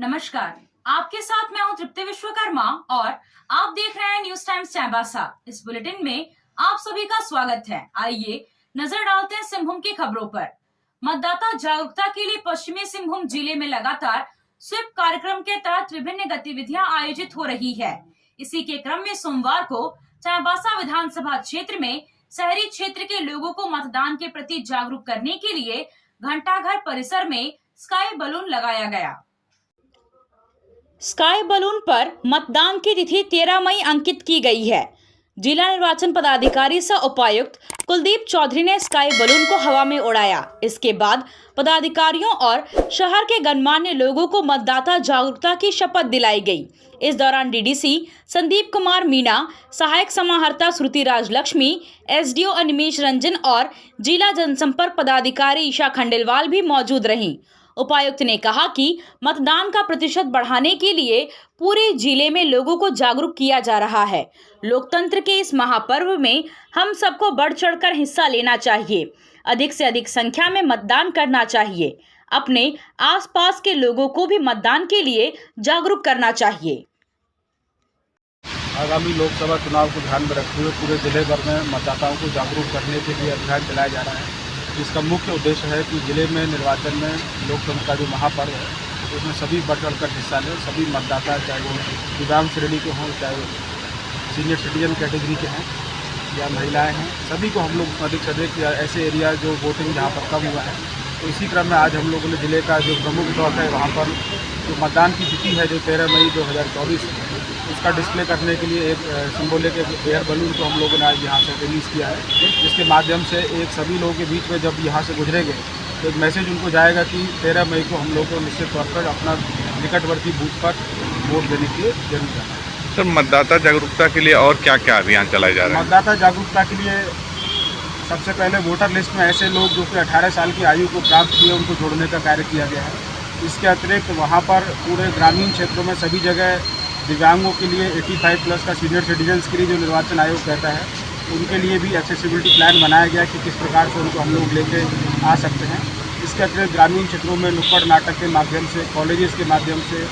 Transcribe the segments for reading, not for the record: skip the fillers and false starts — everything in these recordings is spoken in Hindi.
नमस्कार, आपके साथ मैं हूं तृप्ति विश्वकर्मा और आप देख रहे हैं न्यूज टाइम्स चाईबासा। इस बुलेटिन में आप सभी का स्वागत है। आइए नजर डालते हैं सिंहभूम की खबरों पर। मतदाता जागरूकता के लिए पश्चिमी सिंहभूम जिले में लगातार स्वीप कार्यक्रम के तहत विभिन्न गतिविधियां आयोजित हो रही है। इसी के क्रम में सोमवार को चाईबासा विधानसभा क्षेत्र में शहरी क्षेत्र के लोगों को मतदान के प्रति जागरूक करने के लिए घंटाघर परिसर में स्काई बलून लगाया गया। स्काई बलून पर मतदान की तिथि 13 मई अंकित की गई है। जिला निर्वाचन पदाधिकारी सह उपायुक्त कुलदीप चौधरी ने स्काई बलून को हवा में उड़ाया। इसके बाद पदाधिकारियों और शहर के गणमान्य लोगों को मतदाता जागरूकता की शपथ दिलाई गई। इस दौरान डीडीसी संदीप कुमार मीणा, सहायक समाहर्ता श्रुति राज लक्ष्मी, एसडीओ अनिमेश रंजन और जिला जनसंपर्क पदाधिकारी ईशा खंडेलवाल भी मौजूद रहीं। उपायुक्त ने कहा कि मतदान का प्रतिशत बढ़ाने के लिए पूरे जिले में लोगों को जागरूक किया जा रहा है। लोकतंत्र के इस महापर्व में हम सबको बढ़ चढ़कर हिस्सा लेना चाहिए। अधिक से अधिक संख्या में मतदान करना चाहिए। अपने आसपास के लोगों को भी मतदान के लिए जागरूक करना चाहिए। आगामी लोकसभा चुनाव को ध्यान में रखते हुए पूरे जिले भर में मतदाताओं को जागरूक करने के लिए अभियान चलाया जा रहा है। इसका मुख्य उद्देश्य है कि जिले में निर्वाचन में लोकतंत्र का जो महापर्व है उसमें सभी बढ़ चढ़कर हिस्सा लें। सभी मतदाता, चाहे वो दिव्यांग श्रेणी के हों, चाहे वो सीनियर सिटीजन कैटेगरी के हैं या महिलाएं हैं, सभी को हम लोग अधिक से अधिक ऐसे एरिया जो वोटिंग जहाँ पर कम हुआ है, तो इसी क्रम में आज हम लोगों ने जिले का जो प्रमुख चौक है वहाँ पर जो मतदान की तिथि है जो 13 मई 2024 उसका डिस्प्ले करने के लिए एक सिंबॉलिक एयर बलून को हम लोगों ने आज यहाँ से रिलीज़ किया है, जिसके माध्यम से एक सभी लोगों के बीच में जब यहाँ से गुजरेंगे तो एक मैसेज उनको जाएगा कि 13 मई को हम लोग को निश्चित तौर पर अपना निकटवर्ती बूथ पर वोट देने के लिए जरूर जाना है। सर, मतदाता जागरूकता के लिए और क्या क्या अभियान चलाए जा रहे हैं? मतदाता जागरूकता के लिए सबसे पहले वोटर लिस्ट में ऐसे लोग जो कि 18 साल की आयु को प्राप्त किए उनको जोड़ने का कार्य किया गया है। इसके अतिरिक्त वहाँ पर पूरे ग्रामीण क्षेत्रों में सभी जगह दिव्यांगों के लिए 85 प्लस का सीनियर सिटीजन्स के लिए जो निर्वाचन आयोग कहता है उनके लिए भी एक्सेसिबिलिटी प्लान बनाया गया कि किस प्रकार से उनको हम लोग लेके आ सकते हैं। इसके अतिरिक्त ग्रामीण क्षेत्रों में नुक्कड़ नाटक के माध्यम से, कॉलेजेस के माध्यम से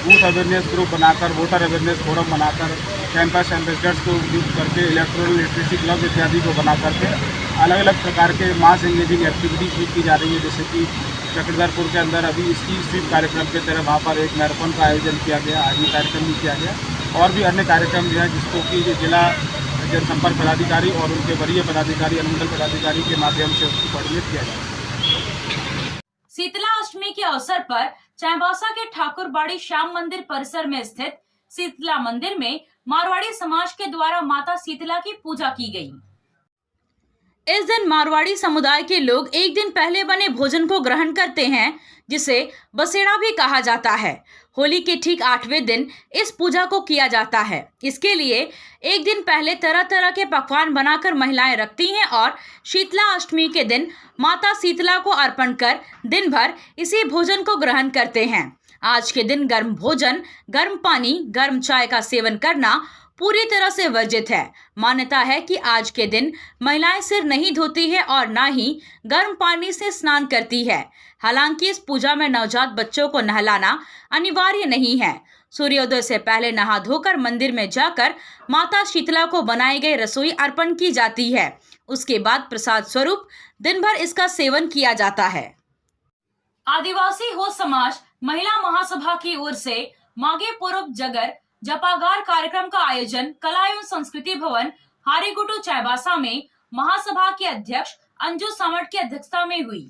बूथ अवेयरनेस ग्रुप बनाकर, वोटर अवेयरनेस फोरम बनाकर, कैंपस एम्बेसडर्स को नियुक्त करके, इलेक्ट्रॉनिक लिटरेसी क्लब इत्यादि को बना करके अलग अलग प्रकार के मास एंगेजिंग एक्टिविटीज भी की जा रही है। जैसे कि चक्रधरपुर के अंदर अभी इसकी स्वीप कार्यक्रम के तरह वहाँ पर एक मैराथन का आयोजन किया गया, आज ये कार्यक्रम भी किया गया और भी अन्य कार्यक्रम भी हैं जिसको कि जिला जनसंपर्क पदाधिकारी और उनके वरीय पदाधिकारी, अनुमंडल पदाधिकारी के माध्यम से उसको कोऑर्डिनेट किया जाएगा। शीतला अष्टमी के अवसर पर चाईबासा के ठाकुरबाड़ी श्याम मंदिर परिसर में स्थित शीतला मंदिर में मारवाड़ी समाज के द्वारा माता शीतला की पूजा की गई। इस दिन मारवाड़ी समुदाय के लोग एक दिन पहले बने भोजन को ग्रहण करते हैं, जिसे बसेड़ा भी कहा जाता है। होली के ठीक 8वें दिन इस पूजा को किया जाता है। इसके लिए एक दिन पहले तरह तरह के पकवान बनाकर महिलाएं रखती हैं और शीतला अष्टमी के दिन माता शीतला को अर्पण कर दिन भर इसी भोजन को ग्रहण करते हैं। आज के दिन गर्म भोजन, गर्म पानी, गर्म चाय का सेवन करना पूरी तरह से वर्जित है। मान्यता है कि आज के दिन महिलाएं सिर नहीं धोती है और ना ही गर्म पानी से स्नान करती है। हालांकि इस पूजा में नवजात बच्चों को नहलाना अनिवार्य नहीं है। सूर्योदय से पहले नहा धोकर मंदिर में जाकर माता शीतला को बनाई गई रसोई अर्पण की जाती है। उसके बाद प्रसाद स्वरूप दिन भर इसका सेवन किया जाता है। आदिवासी हो समाज महिला महासभा की ओर से माघे पूर्व जगर जपागार कार्यक्रम का आयोजन कला एवं संस्कृति भवन हारीगुटू चाईबासा में महासभा के अध्यक्ष अंजू सामट की अध्यक्षता में हुई।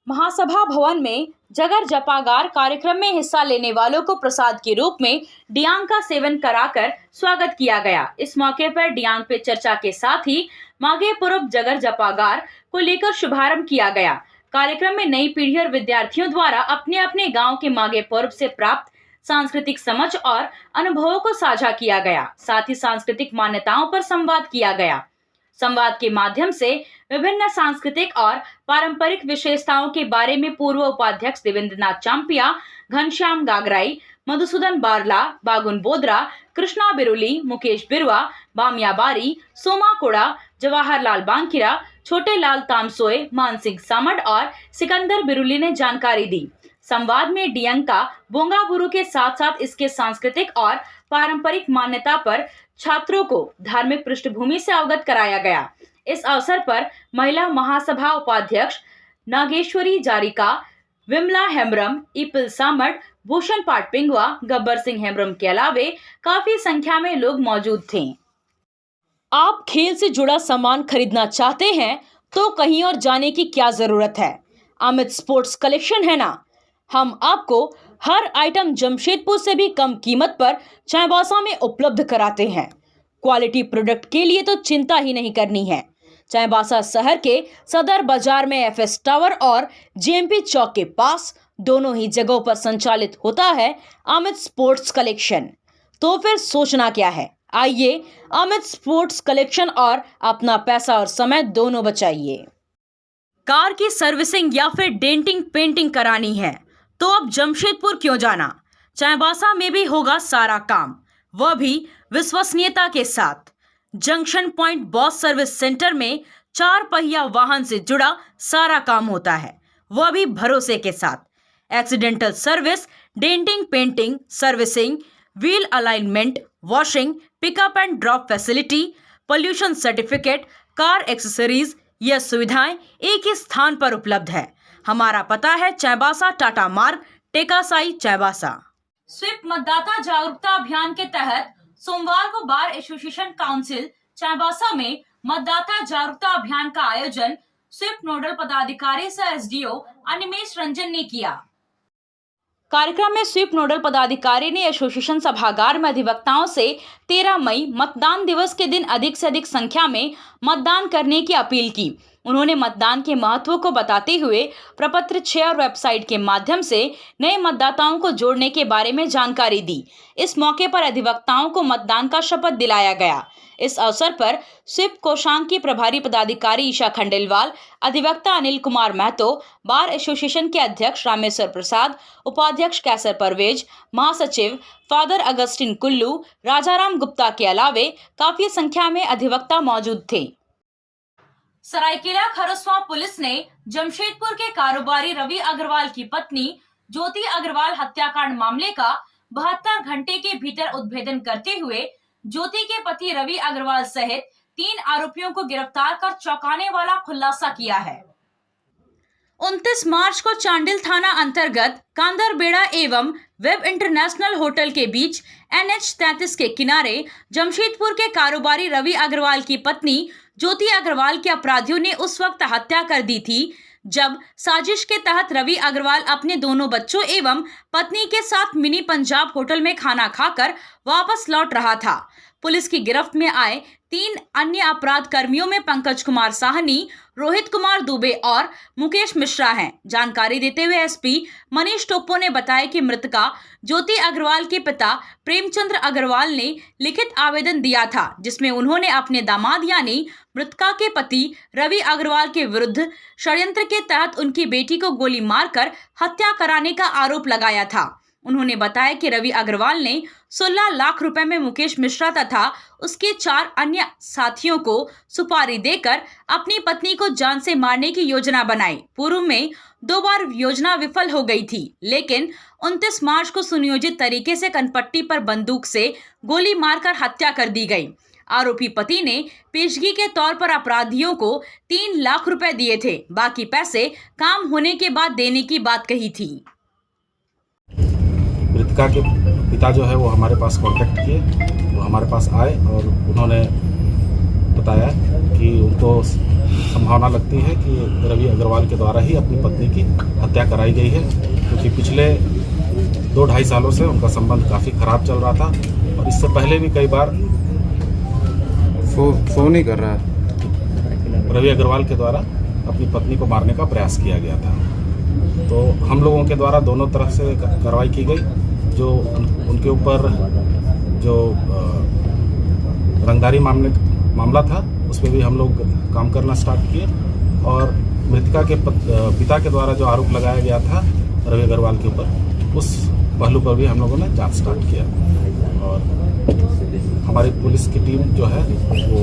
महासभा भवन में जगर जपागार कार्यक्रम में हिस्सा लेने वालों को प्रसाद के रूप में डियांग का सेवन कराकर स्वागत किया गया। इस मौके पर डियांग पे चर्चा के साथ ही माघे पूर्व जगर जपागार को लेकर शुभारंभ किया गया। कार्यक्रम में नई पीढ़ी और विद्यार्थियों द्वारा अपने अपने गाँव के माघे पर्व से प्राप्त सांस्कृतिक समझ और अनुभवों को साझा किया गया। साथ ही सांस्कृतिक मान्यताओं पर संवाद किया गया। संवाद के माध्यम से विभिन्न सांस्कृतिक और पारंपरिक विशेषताओं के बारे में पूर्व उपाध्यक्ष देवेंद्रनाथ चांपिया, घनश्याम गागराई, मधुसूदन बारला, बागुन बोदरा, कृष्णा बिरुली, मुकेश बिरवा, बामिया बारी, सोमा कोड़ा, जवाहरलाल बांकिरा, छोटे लाल तामसोए, मानसिंह सामड और सिकंदर बिरुली ने जानकारी दी। संवाद में डियंका बोंगाबुरु के साथ साथ इसके सांस्कृतिक और पारंपरिक मान्यता पर छात्रों को धार्मिक पृष्ठभूमि से अवगत कराया गया। इस अवसर पर महिला महासभा उपाध्यक्ष नागेश्वरी जारिका, विमला हेम्ब्रम, इपिल सामट, भूषण पाटपिंगवा, गब्बर सिंह हेम्ब्रम के अलावे काफी संख्या में लोग मौजूद थे। आप खेल से जुड़ा सामान खरीदना चाहते हैं तो कहीं और जाने की क्या जरूरत है, अमित स्पोर्ट्स कलेक्शन है ना। हम आपको हर आइटम जमशेदपुर से भी कम कीमत पर चाईबासा में उपलब्ध कराते हैं। क्वालिटी प्रोडक्ट के लिए तो चिंता ही नहीं करनी है। चाईबासा शहर के सदर बाजार में एफएस टावर और जेएमपी चौक के पास दोनों ही जगहों पर संचालित होता है अमित स्पोर्ट्स कलेक्शन। तो फिर सोचना क्या है, आइए अमित स्पोर्ट्स कलेक्शन और अपना पैसा और समय दोनों बचाइए। कार की सर्विसिंग या फिर डेंटिंग पेंटिंग करानी है तो अब जमशेदपुर क्यों जाना, चाईबासा में भी होगा सारा काम, वह भी विश्वसनीयता के साथ। Junction point boss service centre में 4 पहिया वाहन से जुड़ा सारा काम होता है, वह भी भरोसे के साथ। Accidental service, denting painting, servicing, wheel alignment, washing, pickup and drop facility, pollution certificate, car accessories, यह सुविधाएं एक ही स्थान पर उपलब्ध है। हमारा पता है चाईबासा टाटा मार्ग, टेकासाई, चाईबासा। स्वीप मतदाता जागरूकता अभियान के तहत सोमवार को बार एसोसिएशन काउंसिल चाईबासा में मतदाता जागरूकता अभियान का आयोजन स्वीप नोडल पदाधिकारी सह एसडीओ अनिमेश रंजन ने किया। कार्यक्रम में स्वीप नोडल पदाधिकारी ने एसोसिएशन सभागार में अधिवक्ताओं से 13 मई मतदान दिवस के दिन अधिक से अधिक संख्या में मतदान करने की अपील की। उन्होंने मतदान के महत्व को बताते हुए प्रपत्र 6 और वेबसाइट के माध्यम से नए मतदाताओं को जोड़ने के बारे में जानकारी दी। इस मौके पर अधिवक्ताओं को मतदान का शपथ दिलाया गया। इस अवसर पर स्वीप कोषांग की प्रभारी पदाधिकारी ईशा खंडेलवाल, अधिवक्ता अनिल कुमार महतो, बार एसोसिएशन के अध्यक्ष रामेश्वर प्रसाद, उपाध्यक्ष कैसर परवेज, महासचिव फादर अगस्टिन कुल्लू, राजाराम गुप्ता के अलावे काफी संख्या में अधिवक्ता मौजूद थे। सरायकेला खरसवां पुलिस ने जमशेदपुर के कारोबारी रवि अग्रवाल की पत्नी ज्योति अग्रवाल हत्याकांड मामले का 72 घंटे के भीतर उद्भेदन करते हुए ज्योति के पति रवि अग्रवाल सहित 3 आरोपियों को गिरफ्तार कर चौंकाने वाला खुलासा किया है। 29 मार्च को चांडिल थाना अंतर्गत कांदरबेड़ा एवं वेब इंटरनेशनल होटल के बीच NH 33 के किनारे जमशेदपुर के कारोबारी रवि अग्रवाल की पत्नी ज्योति अग्रवाल के अपराधियों ने उस वक्त हत्या कर दी थी जब साजिश के तहत रवि अग्रवाल अपने दोनों बच्चों एवं पत्नी के साथ मिनी पंजाब होटल में खाना खाकर वापस लौट रहा था। पुलिस की गिरफ्त में आए 3 अन्य अपराध कर्मियों में पंकज कुमार साहनी, रोहित कुमार दुबे और मुकेश मिश्रा हैं। जानकारी देते हुए एसपी मनीष टोप्पो ने बताया कि मृतका ज्योति अग्रवाल के पिता प्रेमचंद्र अग्रवाल ने लिखित आवेदन दिया था जिसमें उन्होंने अपने दामाद यानी मृतका के पति रवि अग्रवाल के विरुद्ध षड्यंत्र के तहत उनकी बेटी को गोली मारकर हत्या कराने का आरोप लगाया था। उन्होंने बताया कि रवि अग्रवाल ने 16 लाख रुपए में मुकेश मिश्रा तथा उसके 4 अन्य साथियों को सुपारी देकर अपनी पत्नी को जान से मारने की योजना बनाई। पूर्व में 2 बार योजना विफल हो गई थी, लेकिन 29 मार्च को सुनियोजित तरीके से कनपट्टी पर बंदूक से गोली मारकर हत्या कर दी गई। आरोपी पति ने पेशगी के तौर पर अपराधियों को 3 लाख रुपए दिए थे, बाकी पैसे काम होने के बाद देने की बात कही थी। मृतका के पिता जो है वो हमारे पास कांटेक्ट किए, वो हमारे पास आए और उन्होंने बताया कि उनको संभावना लगती है कि रवि अग्रवाल के द्वारा ही अपनी पत्नी की हत्या कराई गई है, क्योंकि पिछले 2-2.5 सालों से उनका संबंध काफ़ी खराब चल रहा था और इससे पहले भी कई बार फोन ही कर रहा है। रवि अग्रवाल के द्वारा अपनी पत्नी को मारने का प्रयास किया गया था। तो हम लोगों के द्वारा दोनों तरफ से कार्रवाई की गई। जो उनके ऊपर जो रंगदारी मामला था उस पर भी हम लोग काम करना स्टार्ट किए और मृतका के पिता के द्वारा जो आरोप लगाया गया था रवि अग्रवाल के ऊपर, उस पहलू पर भी हम लोगों ने जांच स्टार्ट किया और हमारी पुलिस की टीम जो है वो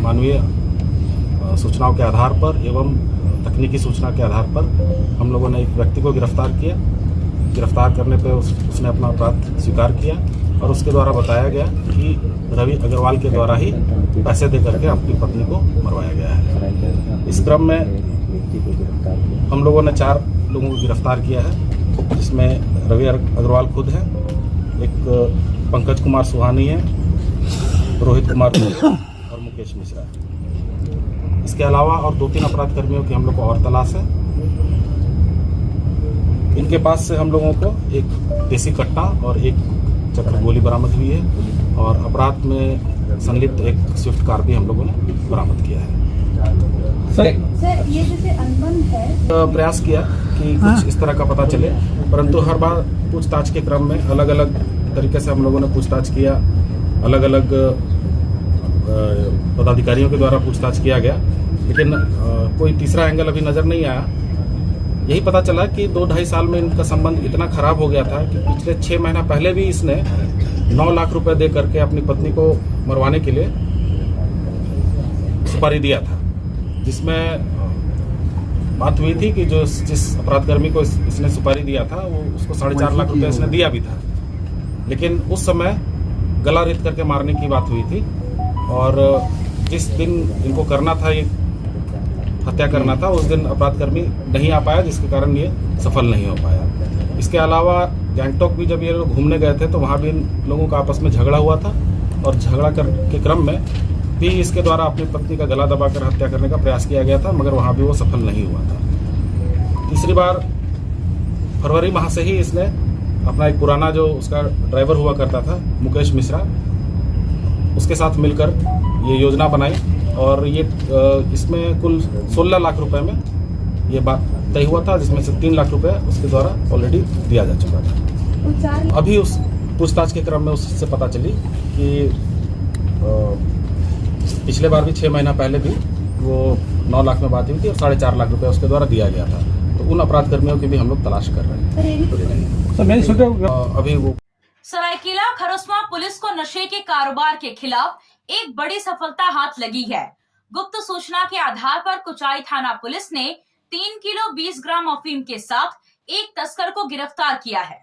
मानवीय सूचनाओं के आधार पर एवं तकनीकी सूचना के आधार पर हम लोगों ने एक व्यक्ति को गिरफ्तार किया। गिरफ्तार करने पर उसने अपना अपराध स्वीकार किया और उसके द्वारा बताया गया कि रवि अग्रवाल के द्वारा ही पैसे दे करके अपनी पत्नी को मरवाया गया है। इस क्रम में हम लोगों ने 4 लोगों को गिरफ्तार किया है, जिसमें रवि अग्रवाल खुद है, एक पंकज कुमार सुहानी है, रोहित कुमार और मुकेश मिश्रा। इसके अलावा और 2-3 अपराध कर्मियों की हम लोग को और तलाश है। इनके पास से हम लोगों को एक देसी कट्टा और एक चक्र गोली बरामद हुई है और अपराध में संलिप्त एक स्विफ्ट कार भी हम लोगों ने बरामद किया है। सर ये जैसे अनबन है, प्रयास किया कि कुछ इस तरह का पता चले, परंतु हर बार पूछताछ के क्रम में अलग अलग तरीके से हम लोगों ने पूछताछ किया, अलग अलग पदाधिकारियों के द्वारा पूछताछ किया गया, लेकिन कोई तीसरा एंगल अभी नज़र नहीं आया। यही पता चला कि 2-2.5 साल में इनका संबंध इतना खराब हो गया था कि पिछले 6 महीना पहले भी इसने 9 लाख रुपए दे करके अपनी पत्नी को मरवाने के लिए सुपारी दिया था, जिसमें बात हुई थी कि जो जिस अपराधकर्मी को इसने सुपारी दिया था वो उसको 4.5 लाख रुपए इसने दिया भी था, लेकिन उस समय गला रेत करके मारने की बात हुई थी और जिस दिन इनको करना था, ये हत्या करना था, उस दिन अपराधकर्मी नहीं आ पाया, जिसके कारण ये सफल नहीं हो पाया। इसके अलावा गैंगटॉक भी जब ये लोग घूमने गए थे तो वहाँ भी इन लोगों का आपस में झगड़ा हुआ था और झगड़ा के क्रम में भी इसके द्वारा अपनी पत्नी का गला दबाकर हत्या करने का प्रयास किया गया था, मगर वहाँ भी वो सफल नहीं हुआ था। तीसरी बार फरवरी माह से ही इसने अपना एक पुराना जो उसका ड्राइवर हुआ करता था मुकेश मिश्रा, उसके साथ मिलकर ये योजना बनाई और ये इसमें कुल 16 लाख रुपए में ये बात तय हुआ था, जिसमें से 3 लाख रुपए उसके द्वारा ऑलरेडी दिया जा चुका था। अभी उस पूछताछ के क्रम में उससे पता चली कि पिछले बार भी 6 महीना पहले भी वो 9 लाख में बात हुई थी और 4.5 लाख रुपए उसके द्वारा दिया गया था। तो उन अपराध कर्मियों की भी हम लोग तलाश कर रहे हैं। अभी वो सरायकेला खरसवां पुलिस को नशे के कारोबार के खिलाफ एक बड़ी सफलता हाथ लगी है। गुप्त सूचना के आधार पर कुचाई थाना पुलिस ने 3 किलो 20 ग्राम अफीम के साथ एक तस्कर को गिरफ्तार किया है।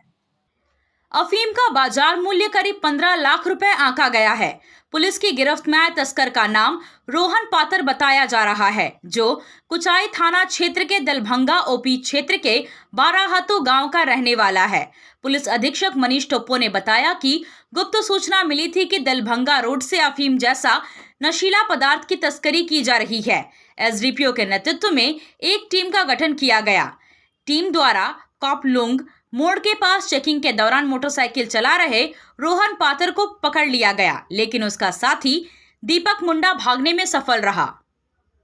अफीम का बाजार मूल्य करीब 15 लाख रुपए आंका गया है। पुलिस की गिरफ्त में आए तस्कर का नाम रोहन पातर बताया जा रहा है, जो कुचाई थाना क्षेत्र के दलभंगा ओपी क्षेत्र के 12 हाथों गांव का रहने वाला है। पुलिस अधीक्षक मनीष टोप्पो ने बताया कि गुप्त सूचना मिली थी कि दलभंगा रोड से अफीम जैसा नशीला पदार्थ की तस्करी की जा रही है। एसडीपीओ के नेतृत्व में एक टीम का गठन किया गया। टीम द्वारा कॉपलुंग मोड़ के पास चेकिंग के दौरान मोटरसाइकिल चला रहे रोहन पातर को पकड़ लिया गया, लेकिन उसका साथी दीपक मुंडा भागने में सफल रहा।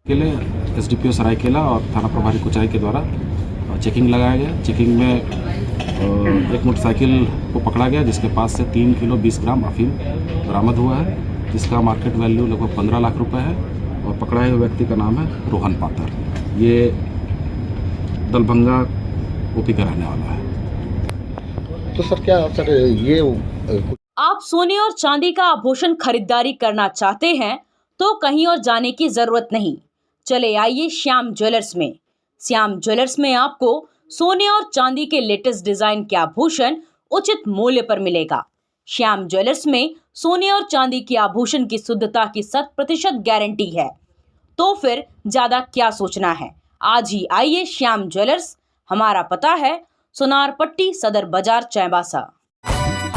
एसडीपीओ सरायकेला और थाना प्रभारी कुचाई के द्वारा चेकिंग लगाया गया। चेकिंग में एक मोटरसाइकिल को पकड़ा गया, जिसके पास से 3 किलो 20 ग्राम अफीम बरामद हुआ है, जिसका मार्केट वैल्यू लगभग 15 लाख रुपए है और पकड़ाए हुए व्यक्ति का नाम है रोहन पातर। ये दलभंगा ओपी का रहने वाला है। तो सर क्या सर ये आप सोने और चांदी का आभूषण खरीदारी करना चाहते हैं तो कहीं और जाने की जरूरत नहीं, चले आइए श्याम ज्वेलर्स में। श्याम ज्वेलर्स में आपको सोने और चांदी के लेटेस्ट डिजाइन के आभूषण उचित मूल्य पर मिलेगा। श्याम ज्वेलर्स में सोने और चांदी के आभूषण की शुद्धता की 100% गारंटी है। तो फिर ज्यादा क्या सोचना है, आज ही आइए श्याम ज्वेलर्स। हमारा पता है सोनार पट्टी, सदर बाजार, चाईबासा।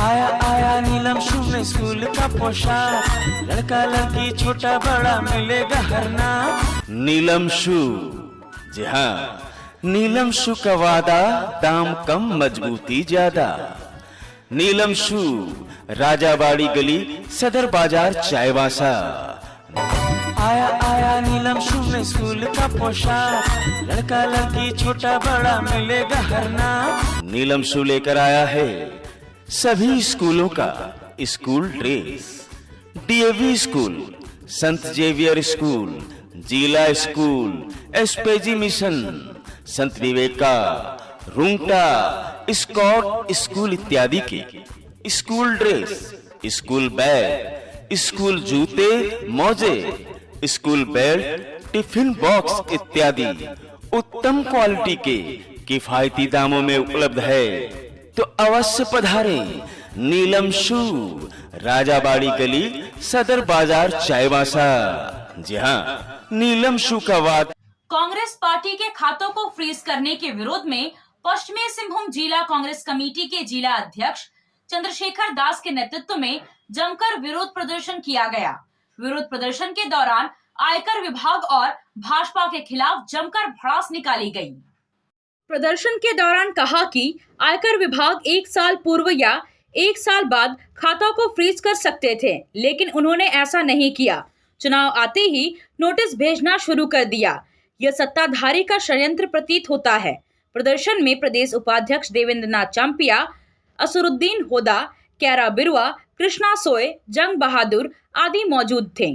आया आया नीलम शू में स्कूल का पोशाक, लड़का लड़की छोटा बड़ा मिलेगा हर नाम। नीलम शू, जी हाँ, नीलम शू का वादा, दाम कम मजबूती ज्यादा। नीलम शू, राजाबाड़ी गली, सदर बाजार, चाईबासा। आया आया नीलम शू में स्कूल का पोशाक, लड़का लड़की छोटा बड़ा मिलेगा हर नाम। नीलम शू लेकर आया है सभी स्कूलों का स्कूल ड्रेस। डीएवी स्कूल, संत जेवियर स्कूल, जिला स्कूल, एसपीजी मिशन, संत विवेका, रुंगटा, स्कॉट स्कूल इत्यादि के school dress, school bag, school जूते, मोजे, स्कूल बेल्ट, टिफिन बॉक्स इत्यादि उत्तम क्वालिटी के किफायती दामों में उपलब्ध है, तो अवश्य पधारें। नीलम शू, राजाबाड़ी गली, सदर बाजार, चाईबासा। जी हाँ, नीलम शू का वाद। कांग्रेस पार्टी के खातों को फ्रीज करने के विरोध में पश्चिमी सिंहभूम जिला कांग्रेस कमेटी के जिला अध्यक्ष चंद्रशेखर दास के नेतृत्व में जमकर विरोध प्रदर्शन किया गया। विरोध प्रदर्शन के दौरान आयकर विभाग और भाजपा के खिलाफ जमकर भड़ास निकाली गई। प्रदर्शन के दौरान कहा कि आयकर विभाग 1 साल पूर्व या 1 साल बाद खाता को फ्रीज कर सकते थे, लेकिन उन्होंने ऐसा नहीं किया। चुनाव आते ही नोटिस भेजना शुरू कर दिया। यह सत्ताधारी का षड्यंत्र प्रतीत होता है। प्रदर्शन में प्रदेश उपाध्यक्ष देवेंद्र नाथ चांपिया, असुरुद्दीन होदा, कैरा बिरुआ, कृष्णा सोए, जंग बहादुर आदि मौजूद थे।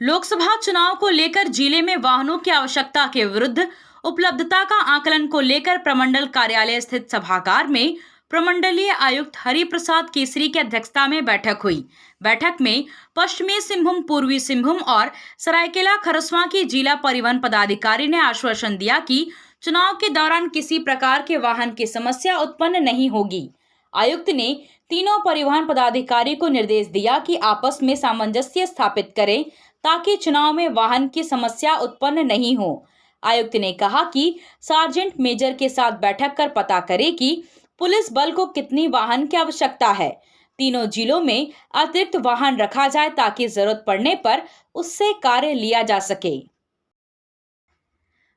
लोकसभा चुनाव को लेकर जिले में वाहनों की आवश्यकता के विरुद्ध उपलब्धता का आकलन को लेकर प्रमंडल कार्यालय स्थित सभागार में प्रमंडलीय आयुक्त हरिप्रसाद केसरी की अध्यक्षता में बैठक हुई। बैठक में पश्चिमी सिंहभूम, पूर्वी सिंहभूम और सरायकेला खरसवां की जिला परिवहन पदाधिकारी ने आश्वासन दिया कि चुनाव के दौरान किसी प्रकार के वाहन की समस्या उत्पन्न नहीं होगी। आयुक्त ने तीनों परिवहन पदाधिकारी को निर्देश दिया कि आपस में सामंजस्य स्थापित करें ताकि चुनाव में वाहन की समस्या उत्पन्न नहीं हो। आयुक्त ने कहा कि सार्जेंट मेजर के साथ बैठक कर पता करें कि पुलिस बल को कितनी वाहन की आवश्यकता है। तीनों जिलों में अतिरिक्त वाहन रखा जाए ताकि जरूरत पड़ने पर उससे कार्य लिया जा सके।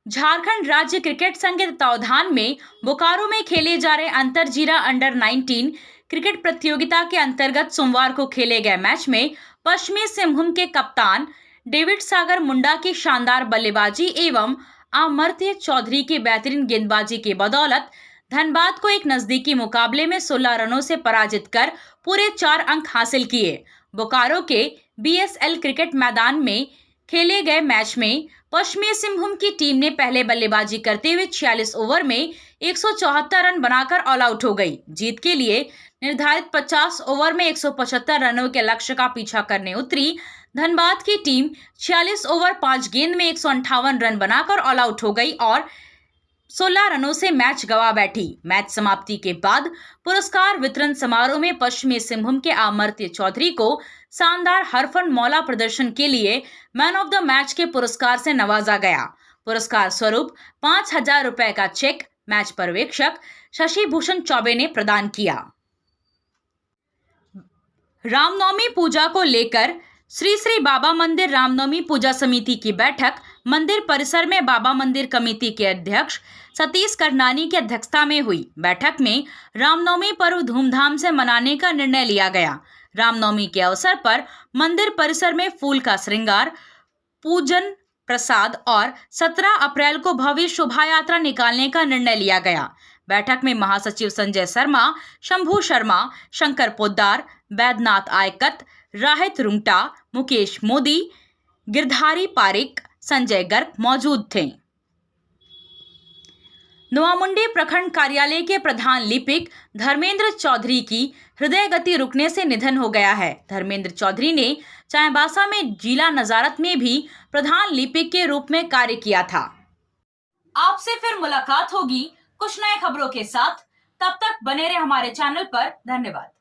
झारखंड राज्य क्रिकेट संघ के तत्वावधान में बोकारो में खेले जा रहे अंतर जिला अंडर 19 क्रिकेट प्रतियोगिता के अंतर्गत सोमवार को खेले गए मैच में पश्चिमी सिंहभूम के कप्तान डेविड सागर मुंडा की शानदार बल्लेबाजी एवं अमर्त्य चौधरी की बेहतरीन गेंदबाजी की बदौलत धनबाद को एक नजदीकी मुकाबले में 16 रनों से पराजित कर पूरे 4 अंक हासिल किए। बोकारो के BSL क्रिकेट मैदान में खेले गए मैच में पश्चिमी सिंहभूम की टीम ने पहले बल्लेबाजी करते हुए 46 ओवर में 174 रन बनाकर ऑल आउट हो गई। जीत के लिए निर्धारित 50 ओवर में 175 रनों के लक्ष्य का पीछा करने उतरी धनबाद की टीम 46 ओवर 5 गेंद में 158 रन बनाकर ऑल आउट हो गई और 16 रनों से मैच गंवा बैठी। मैच समाप्ति के बाद पुरस्कार वितरण समारोह में पश्चिमी सिंहभूम के अमर्त्य चौधरी को शानदार हरफन मौला प्रदर्शन के लिए मैन ऑफ द मैच के पुरस्कार से नवाजा गया। पुरस्कार स्वरूप 5,000 रुपए का चेक मैच पर्यवेक्षक शशि भूषण चौबे ने प्रदान किया। रामनवमी पूजा को लेकर श्री श्री बाबा मंदिर रामनवमी पूजा समिति की बैठक मंदिर परिसर में बाबा मंदिर कमेटी के अध्यक्ष सतीश करनानी की अध्यक्षता में हुई। बैठक में रामनवमी पर्व धूमधाम से मनाने का निर्णय लिया गया। रामनवमी के अवसर पर मंदिर परिसर में फूल का श्रृंगार, पूजन, प्रसाद और 17 अप्रैल को भव्य शोभा यात्रा निकालने का निर्णय लिया गया। बैठक में महासचिव संजय शर्मा, शंभू शर्मा, शंकर पोद्दार, बैद्यनाथ आयकत, राहित रुंगटा, मुकेश मोदी, गिरधारी पारिक, संजय गर्ग मौजूद थे। नोआमुंडी प्रखंड कार्यालय के प्रधान लिपिक धर्मेंद्र चौधरी की हृदय गति रुकने से निधन हो गया है। धर्मेंद्र चौधरी ने चाईबासा में जिला नजारत में भी प्रधान लिपिक के रूप में कार्य किया था। आपसे फिर मुलाकात होगी कुछ नए खबरों के साथ। तब तक बने रहे हमारे चैनल पर। धन्यवाद।